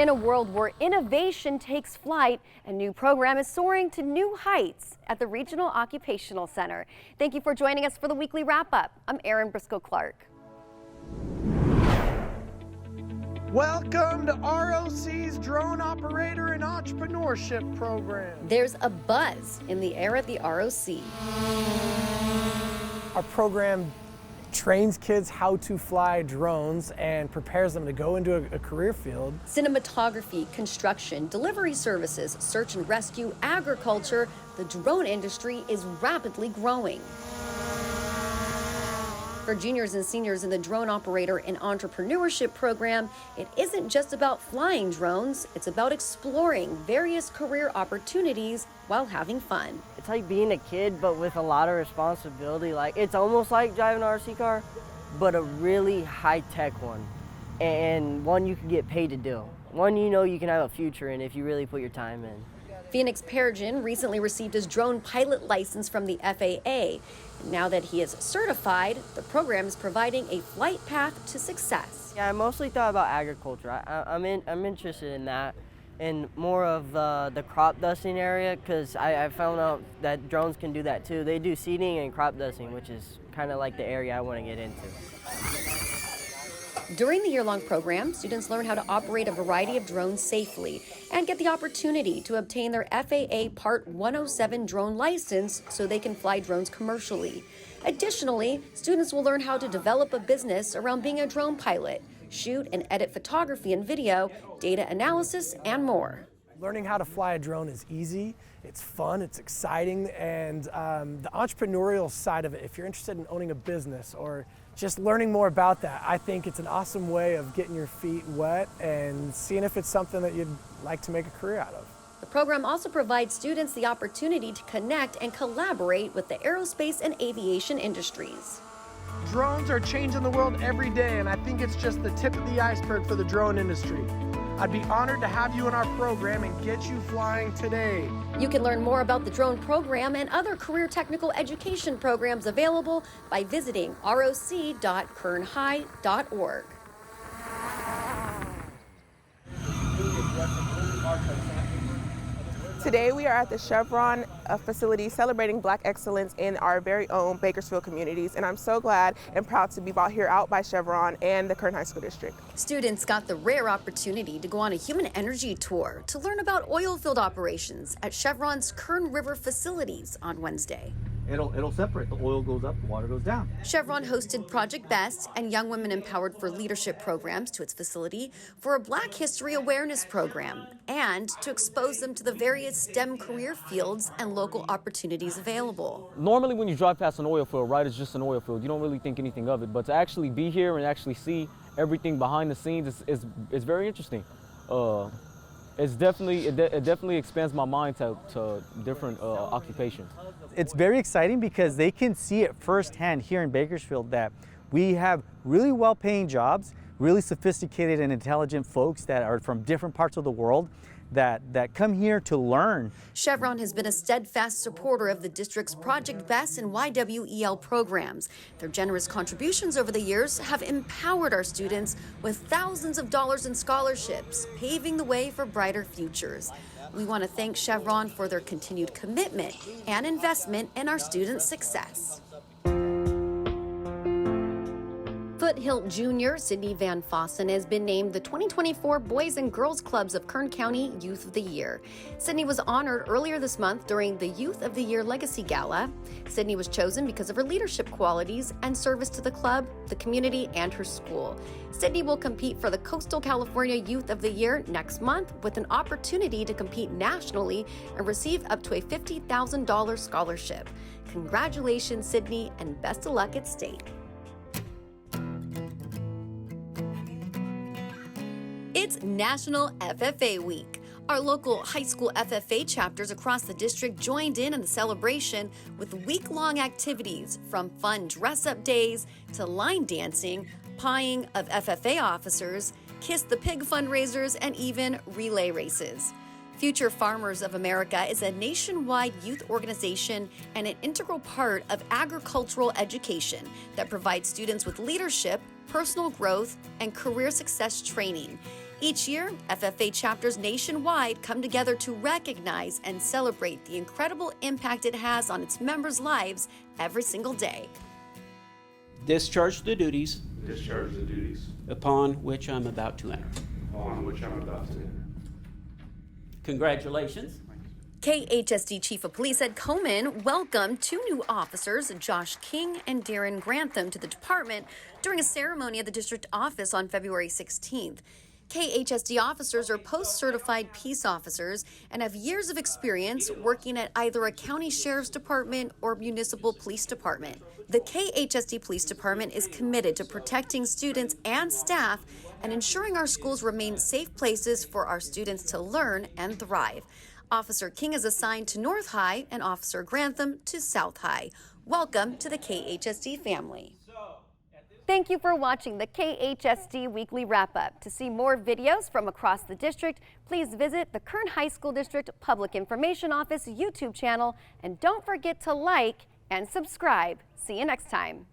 In a world where innovation takes flight, a new program is soaring to new heights at the Regional Occupational Center. Thank you for joining us for the weekly wrap-up. I'm Erin Briscoe-Clark. Welcome to ROC's Drone Operator and Entrepreneurship Program. There's a buzz in the air at the ROC. Our program trains kids how to fly drones and prepares them to go into a career field. Cinematography, construction, delivery services, search and rescue, agriculture, the drone industry is rapidly growing. For juniors and seniors in the Drone Operator and Entrepreneurship Program, it isn't just about flying drones, it's about exploring various career opportunities while having fun. It's like being a kid, but with a lot of responsibility. Like, it's almost like driving an RC car, but a really high-tech one, and one you can get paid to do. One you know you can have a future in if you really put your time in. Phoenix Perigin recently received his drone pilot license from the FAA. Now that he is certified, the program is providing a flight path to success. Yeah, I mostly thought about agriculture. I'm interested in that, and more of the crop dusting area, because I found out that drones can do that too. They do seeding and crop dusting, which is kind of like the area I want to get into. During the year-long program, students learn how to operate a variety of drones safely and get the opportunity to obtain their FAA Part 107 drone license so they can fly drones commercially. Additionally, students will learn how to develop a business around being a drone pilot, shoot and edit photography and video, data analysis, and more. Learning how to fly a drone is easy, it's fun, it's exciting, and the entrepreneurial side of it, if you're interested in owning a business or just learning more about that, I think it's an awesome way of getting your feet wet and seeing if it's something that you'd like to make a career out of. The program also provides students the opportunity to connect and collaborate with the aerospace and aviation industries. Drones are changing the world every day, and I think it's just the tip of the iceberg for the drone industry. I'd be honored to have you in our program and get you flying today. You can learn more about the drone program and other career technical education programs available by visiting roc.kernhigh.org. Today we are at the Chevron facility celebrating Black excellence in our very own Bakersfield communities, and I'm so glad and proud to be brought here out by Chevron and the Kern High School District. Students got the rare opportunity to go on a human energy tour to learn about oil field operations at Chevron's Kern River facilities on Wednesday. It'll separate. The oil goes up, the water goes down. Chevron hosted Project Best and Young Women Empowered for Leadership programs to its facility for a Black History Awareness program and to expose them to the various STEM career fields and local opportunities available. Normally when you drive past an oil field, right, it's just an oil field. You don't really think anything of it, but to actually be here and actually see everything behind the scenes is very interesting. It definitely expands my mind to different occupations. It's very exciting because they can see it firsthand here in Bakersfield that we have really well-paying jobs, really sophisticated and intelligent folks that are from different parts of the world that come here to learn. Chevron has been a steadfast supporter of the district's Project Best and YWEL programs. Their generous contributions over the years have empowered our students with thousands of dollars in scholarships, paving the way for brighter futures. We want to thank Chevron for their continued commitment and investment in our students' success. Foothill Jr. Sydney Van Fossen has been named the 2024 Boys and Girls Clubs of Kern County Youth of the Year. Sydney was honored earlier this month during the Youth of the Year Legacy Gala. Sydney was chosen because of her leadership qualities and service to the club, the community, and her school. Sydney will compete for the Coastal California Youth of the Year next month with an opportunity to compete nationally and receive up to a $50,000 scholarship. Congratulations, Sydney, and best of luck at state. It's National FFA Week. Our local high school FFA chapters across the district joined in on the celebration with week-long activities from fun dress-up days to line dancing, pieing of FFA officers, Kiss the Pig fundraisers, and even relay races. Future Farmers of America is a nationwide youth organization and an integral part of agricultural education that provides students with leadership, personal growth, and career success training. Each year, FFA chapters nationwide come together to recognize and celebrate the incredible impact it has on its members' lives every single day. Discharge the duties discharge the duties upon which I'm about to enter. upon which I'm about to enter. Congratulations. KHSD Chief of Police Ed Coleman welcomed two new officers, Josh King and Darren Grantham, to the department during a ceremony at the district office on February 16th. KHSD officers are post-certified peace officers and have years of experience working at either a county sheriff's department or municipal police department. The KHSD Police Department is committed to protecting students and staff and ensuring our schools remain safe places for our students to learn and thrive. Officer King is assigned to North High and Officer Grantham to South High. Welcome to the KHSD family. Thank you for watching the KHSD Weekly Wrap-Up. To see more videos from across the district, please visit the Kern High School District Public Information Office YouTube channel, and don't forget to like and subscribe. See you next time.